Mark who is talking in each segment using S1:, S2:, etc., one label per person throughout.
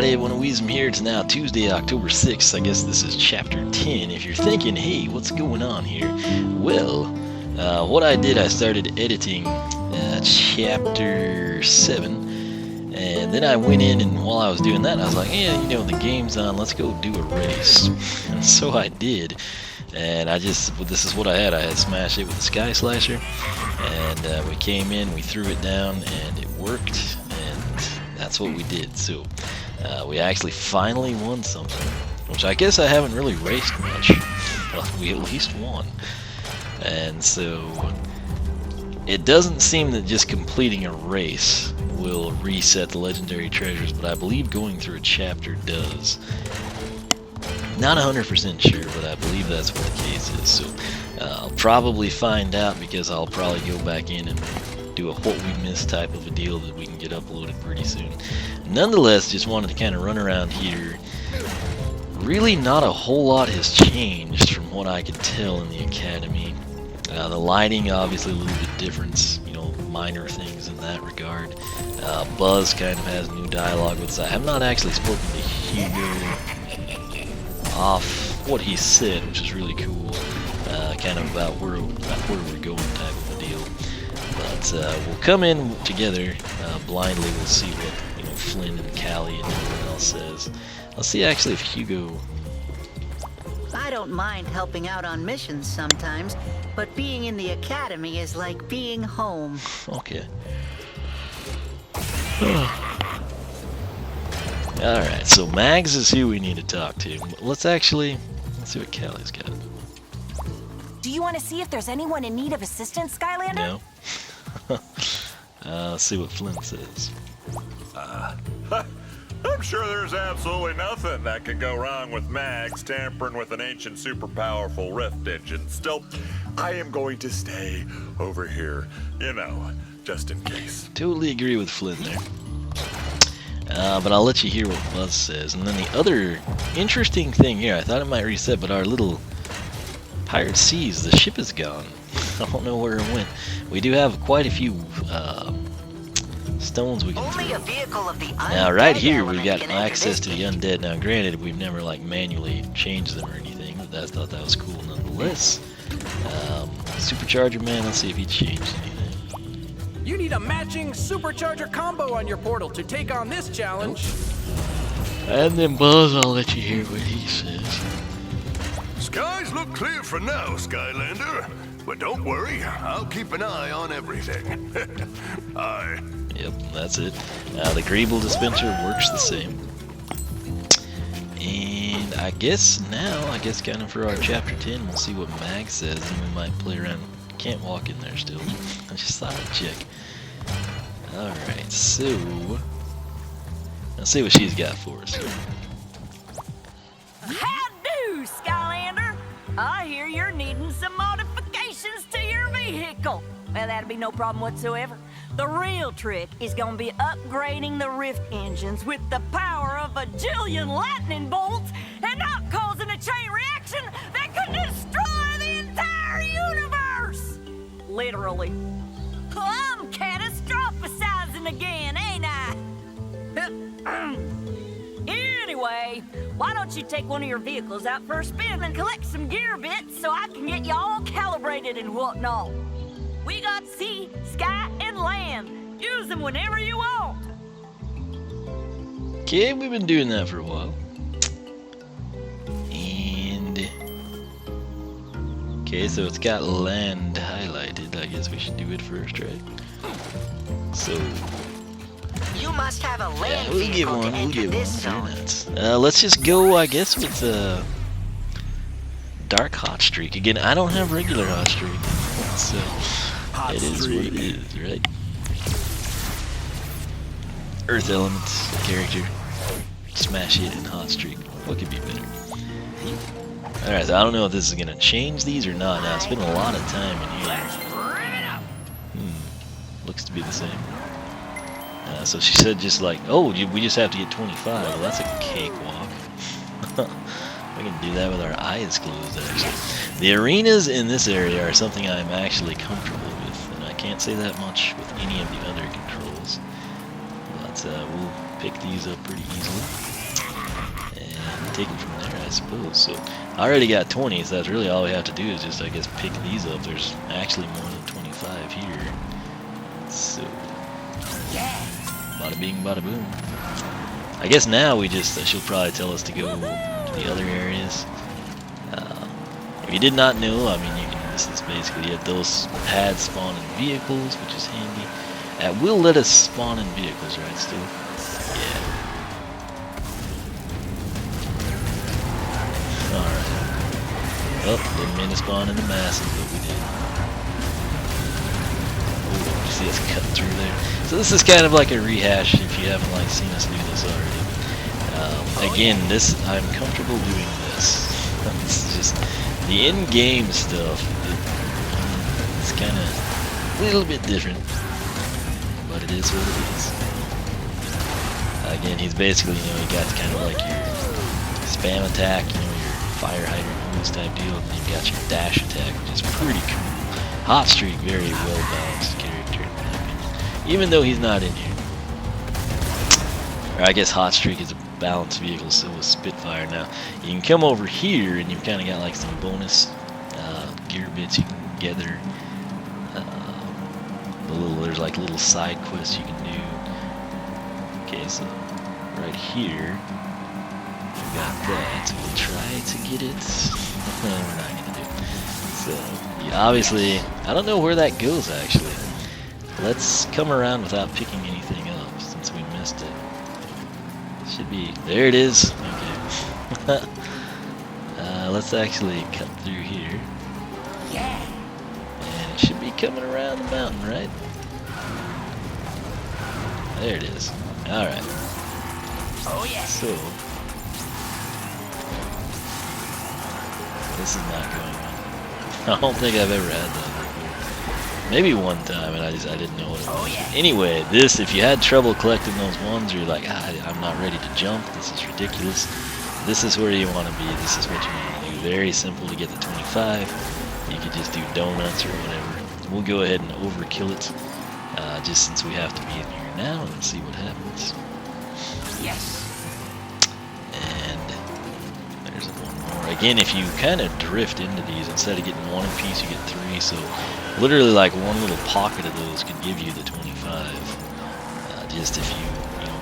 S1: everybody, I'm here. It's now Tuesday, October 6th. I guess this is chapter 10. If you're thinking, hey, what's going on here? Well, what I did, I started editing chapter 7. And then I went in, and while I was doing that, I was like, yeah, you know, the game's on, let's go do a race. And so I did. And this is what I had. I had smashed it with a Sky Slasher. And we came in, we threw it down, and it worked. That's what we did. So we actually finally won something, which I guess I haven't really raced much. Well, we at least won. And so it doesn't seem that just completing a race will reset the legendary treasures, but I believe going through a chapter does. Not 100% sure, but I believe that's what the case is. So I'll probably find out, because I'll probably go back in and do a what we missed type of a deal that we can get uploaded pretty soon. Nonetheless, just wanted to kind of run around here. Really not a whole lot has changed from what I could tell in the academy. The lighting, obviously a little bit different, you know, minor things in that regard. Buzz kind of has new dialogue with us. I have not actually spoken to Hugo off what he said, which is really cool. Kind of about where we're going type of a deal. But we'll come in together blindly. We'll see what Flynn and Callie and everyone else says. Let's see actually if Hugo.
S2: I don't mind helping out on missions sometimes, but being in the academy is like being home.
S1: Okay. Alright, so Mags is who we need to talk to. Let's see what Callie's got.
S3: Do you want to see if there's anyone in need of assistance, Skylander?
S1: No. Let's see what Flynn says.
S4: I'm sure there's absolutely nothing that can go wrong with Mags tampering with an ancient super powerful rift engine. Still, I am going to stay over here, you know, just in case.
S1: Totally agree with Flynn there. But I'll let you hear what Buzz says. And then the other interesting thing here, I thought it might reset, but our little Pirate Seas, the ship is gone. I don't know where it went. We do have quite a few stones we can throw.
S2: A vehicle of the
S1: Now right here we've got access to the undead. Now granted, we've never like manually changed them or anything, but I thought that was cool nonetheless. Supercharger man, let's see if he changed anything.
S5: You need a matching supercharger combo on your portal to take on this challenge.
S1: And then Buzz, I'll let you hear what he says.
S6: Skies look clear for now, Skylander. But don't worry, I'll keep an eye on everything. Aye.
S1: Yep, that's it. The Greeble dispenser works the same. And I guess kind of for our chapter 10, we'll see what Mag says, and we might play around. Can't walk in there still. I just thought I'd check. Alright, so let's see what she's got for us here.
S3: How do, Skylander? I hear you're needing some modifications to your vehicle. Well, that'll be no problem whatsoever. The real trick is gonna be upgrading the rift engines with the power of a jillion lightning bolts and not causing a chain reaction that could destroy the entire universe! Literally. I'm catastrophizing again, ain't I? Anyway, why don't you take one of your vehicles out for a spin and collect some gear bits so I can get you all calibrated and whatnot? We got sea, sky, and land. Use them whenever you want.
S1: Okay, we've been doing that for a while. And okay, so it's got land highlighted. I guess we should do it first, right? So
S2: You must have a land
S1: yeah, we'll get
S2: vehicle
S1: one.
S2: to
S1: We'll
S2: enter
S1: get
S2: this
S1: one.
S2: zone.
S1: Let's just go, I guess, with Dark Hot Streak again. I don't have regular Hot Streak, so it is what it is, right? Earth Elements character, smash it in Hot Streak. What could be better? Alright, so I don't know if this is gonna change these or not. Now, I spent a lot of time in here. Looks to be the same. So she said just like, oh, we just have to get 25. Well, that's a cakewalk. We can do that with our eyes closed, actually. The arenas in this area are something I'm actually comfortable with, and I can't say that much with any of the other controls. But pick these up pretty easily. And take it from there, I suppose. So I already got 20, so that's really all we have to do is just, I guess, pick these up. There's actually more than 25 here. So, bada bing, bada boom. I guess now we just, she'll probably tell us to go to the other areas. If you did not know, I mean, you can, this is basically it. Those pads spawn in vehicles, which is handy. That will let us spawn in vehicles, right, still? Yeah. Alright. Oh, didn't mean to spawn in the masses, but we did. Oh, you see us cut through there? So this is kind of like a rehash if you haven't, like, seen us do this already. Again, I'm comfortable doing this. It's just the in-game stuff. It's kind of a little bit different, but it is what it is. Again, he's basically, you know, you got kind of like your spam attack, you know, your fire hydrant moves type deal, and then you've got your dash attack, which is pretty cool. Hot Streak, very well balanced character in my opinion, even though he's not in here. Or I guess Hot Streak is a balanced vehicle, so is Spitfire. Now you can come over here and you've kind of got like some bonus gear bits you can gather. There's like little side quests you can do. Okay, so right here we've got that. We'll try to get it. No, we're not gonna do it. So yeah, obviously I don't know where that goes actually. Let's come around without picking anything up since we missed it. Should be, there it is. Okay. Let's actually cut through here.
S3: Yeah.
S1: And it should be coming around the mountain, right? There it is. Alright.
S3: Oh yeah.
S1: So, this is not going on. I don't think I've ever had that before. Maybe one time, and I didn't know what it was.
S3: Oh, yeah.
S1: Anyway, this, if you had trouble collecting those ones, or you're like, I'm not ready to jump, this is ridiculous. This is where you want to be. This is what you want to do. Very simple to get the 25. You could just do donuts or whatever. We'll go ahead and overkill it, just since we have to be in here now, and see what happens.
S3: Yes.
S1: And there's one more. Again, if you kind of drift into these, instead of getting one apiece, you get 3. So literally, like one little pocket of those could give you the 25. Just if you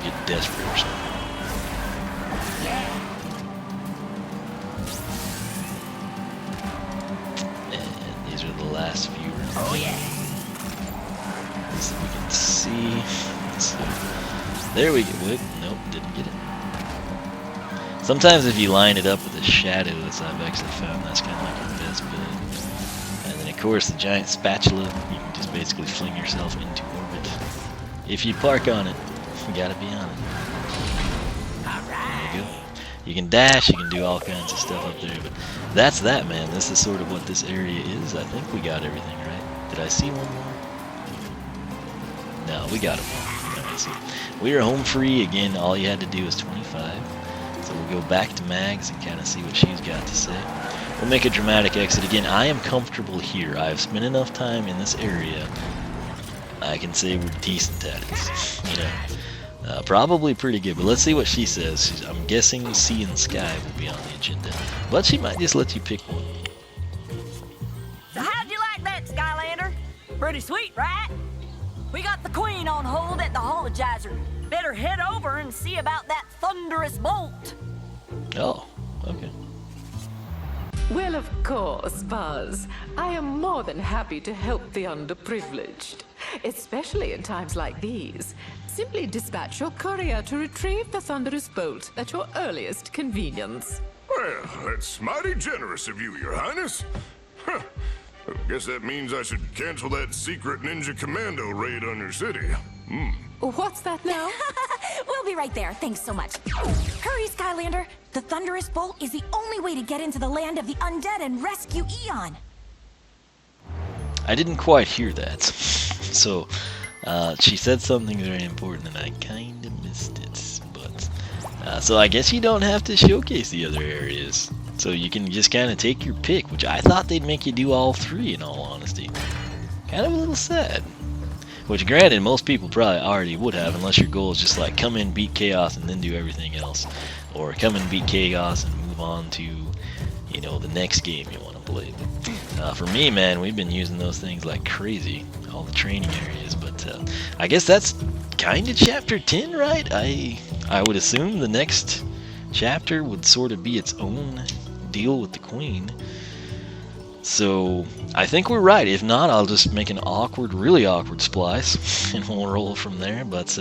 S1: get desperate or something. And these are the last few.
S3: Oh yeah.
S1: So we can see. So there we go. Wait, nope, didn't get it. Sometimes if you line it up with a shadow, as I've actually found, that's kind of like your best bet. And then of course the giant spatula, you can just basically fling yourself into orbit. If you park on it, you gotta be on it. There you go. You can dash, you can do all kinds of stuff up there, but that's that, man. This is sort of what this area is. I think we got everything right. Did I see one more? No, we got it all. Alright, so we are home free. Again, all you had to do is 25. So we'll go back to Mags and kind of see what she's got to say. We'll make a dramatic exit. Again, I am comfortable here. I've spent enough time in this area. I can say we're decent at it. You know, probably pretty good. But let's see what she says. I'm guessing Sea and Sky will be on the agenda. But she might just let you pick one.
S3: So how'd you like that, Skylander? Pretty sweet, right? We got the Queen on hold at the Hologizer. Better head over and see about that thunderous bolt.
S1: Oh, okay.
S7: Well, of course, Buzz. I am more than happy to help the underprivileged, especially in times like these. Simply dispatch your courier to retrieve the thunderous bolt at your earliest convenience.
S6: Well, that's mighty generous of you, Your Highness. Huh. I guess that means I should cancel that secret ninja commando raid on your city.
S7: What's that now?
S8: We'll be right there. Thanks so much. Hurry, Skylander. The thunderous bolt is the only way to get into the land of the undead and rescue Eon.
S1: I didn't quite hear that. So, she said something very important and I kind of missed it. But, so I guess you don't have to showcase the other areas. So you can just kind of take your pick, which I thought they'd make you do all 3 in all honesty. Kind of a little sad. Which, granted, most people probably already would have, unless your goal is just like come in, beat chaos, and then do everything else, or come in, beat chaos, and move on to, you know, the next game you want to play. But, for me, man, we've been using those things like crazy, all the training areas. But I guess that's kind of chapter 10, right? I would assume the next chapter would sort of be its own deal with the Queen. So I think we're right. If not, I'll just make an awkward, really awkward splice, and we'll roll from there. But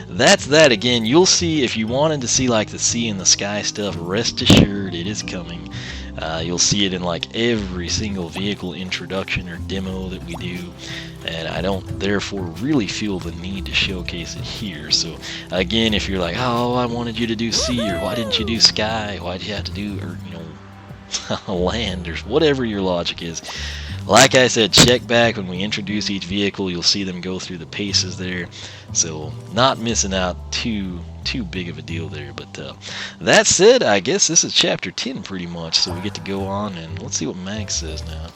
S1: that's that. Again, you'll see, if you wanted to see like the sea and the sky stuff, rest assured it is coming. You'll see it in like every single vehicle introduction or demo that we do, and I don't therefore really feel the need to showcase it here. So again, if you're like, oh, I wanted you to do sea, or why didn't you do sky, why did you have to do, or you know, land, or whatever your logic is, like I said, check back when we introduce each vehicle. You'll see them go through the paces there, so not missing out too big of a deal there. But that said, I guess this is chapter 10 pretty much, so we get to go on and let's see what Mag says now.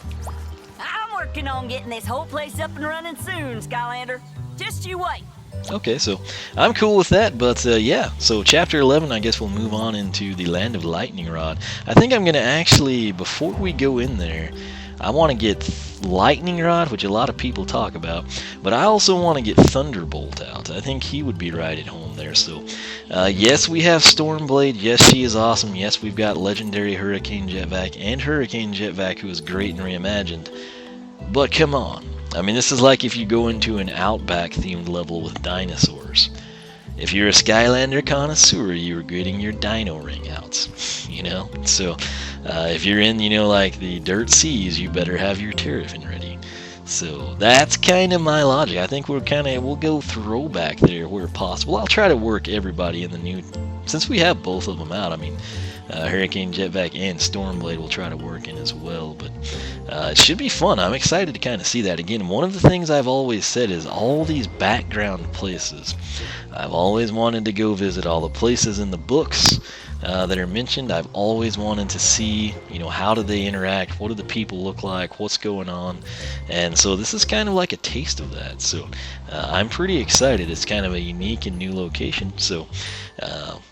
S3: I'm working on getting this whole place up and running soon, Skylander. Just you wait.
S1: Okay, so I'm cool with that, but yeah, so chapter 11, I guess we'll move on into the Land of Lightning Rod. I think I'm going to actually, before we go in there, I want to get Lightning Rod, which a lot of people talk about, but I also want to get Thunderbolt out. I think he would be right at home there. So yes, we have Stormblade. Yes, she is awesome. Yes, we've got Legendary Hurricane Jetvac and Hurricane Jetvac, who is great and reimagined. But come on. I mean, this is like if you go into an Outback themed level with dinosaurs. If you're a Skylander connoisseur, you're getting your dino ring out, you know? So if you're in, you know, like the dirt seas, you better have your Terrafin ready. So that's kind of my logic. I think we'll go throwback there where possible. I'll try to work everybody in the new, since we have both of them out. I mean, Hurricane Jetvac and Stormblade will try to work in as well, but it should be fun. I'm excited to kind of see that. Again, one of the things I've always said is all these background places. I've always wanted to go visit all the places in the books that are mentioned. I've always wanted to see, you know, how do they interact, what do the people look like, what's going on, and so this is kind of like a taste of that. So I'm pretty excited. It's kind of a unique and new location, so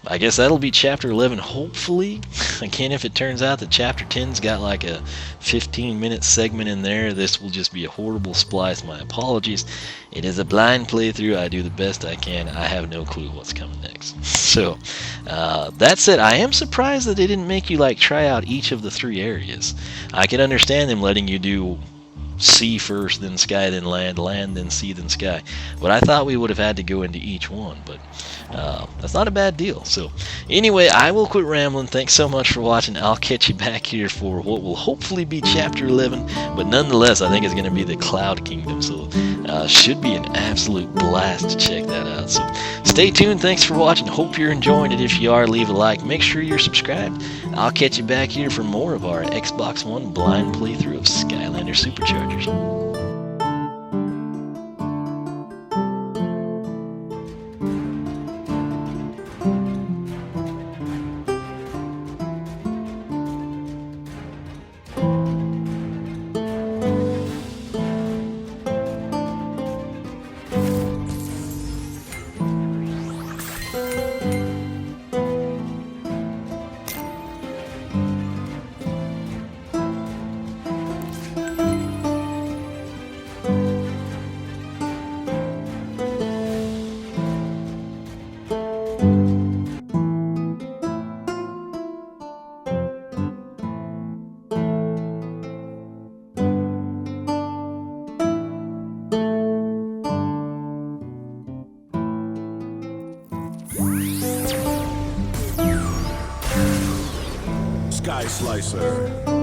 S1: I guess that'll be chapter 11, hopefully. Again, if it turns out that chapter 10's got like a 15-minute segment in there, this will just be a horrible splice. My apologies. It is a blind playthrough. I do the best I can. I have no clue what's coming next. So that said, I am surprised that they didn't make you like try out each of the 3 areas. I can understand them letting you do sea first, then sky, then land, land, then sea, then sky. But I thought we would have had to go into each one, but that's not a bad deal. So anyway, I will quit rambling. Thanks so much for watching. I'll catch you back here for what will hopefully be chapter 11, but nonetheless, I think it's going to be the Cloud Kingdom, so should be an absolute blast to check that out. So stay tuned. Thanks for watching. Hope you're enjoying it. If you are, leave a like. Make sure you're subscribed. I'll catch you back here for more of our Xbox One blind playthrough of Skylanders SuperChargers.
S9: Sky Slicer.